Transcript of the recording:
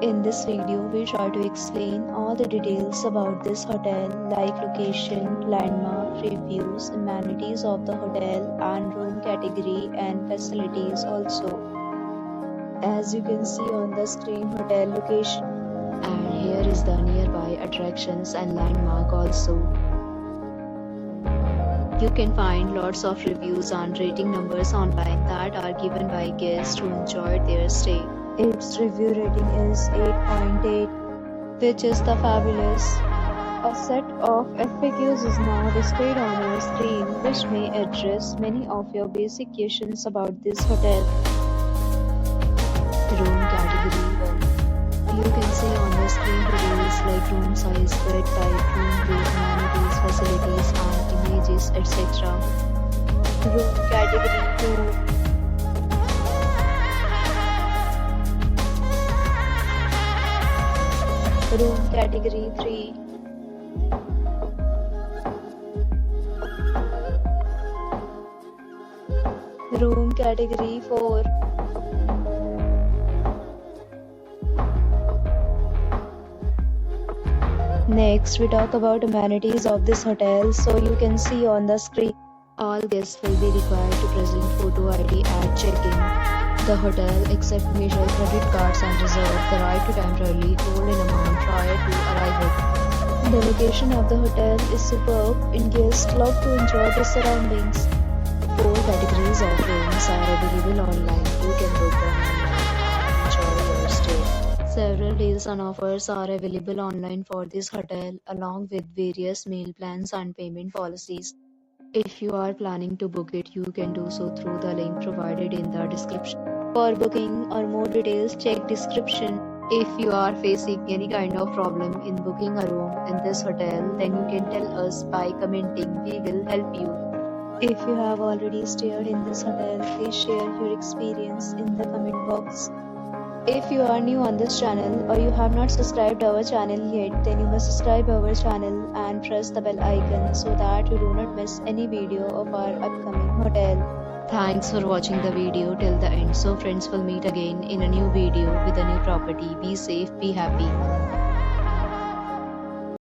In this video, we try to explain all the details about this hotel like location, landmark, reviews, amenities of the hotel and room category and facilities also. As you can see on the screen, hotel location. And here is the nearby attractions and landmark also. You can find lots of reviews and rating numbers online that are given by guests who enjoyed their stay. Its review rating is 8.8, which is the fabulous. A set of FAQs is now displayed on your screen, which may address many of your basic questions about this hotel. Room category 1. You can see on the screen details like room size, bed type, room rate, amenities, facilities and images, etc. Room category 2. Room category 3. Room category 4. Next, we talk about amenities of this hotel. So you can see on the screen, all guests will be required to present photo ID at check-in. The hotel accepts major credit cards and reserves the right to temporarily hold an amount prior to arrival. The location of the hotel is superb and guests love to enjoy the surroundings. 4 categories of rooms are available online. You can book them online and enjoy your stay. Several deals and offers are available online for this hotel, along with various meal plans and payment policies. If you are planning to book it, you can do so through the link provided in the description. For booking or more details, check description. If you are facing any kind of problem in booking a room in this hotel, then you can tell us by commenting. We will help you. If you have already stayed in this hotel, please share your experience in the comment box. If you are new on this channel or you have not subscribed our channel yet, then you must subscribe our channel and press the bell icon so that you do not miss any video of our upcoming hotel. Thanks for watching the video till the end. So friends, will meet again in a new video with a new property. Be safe, be happy.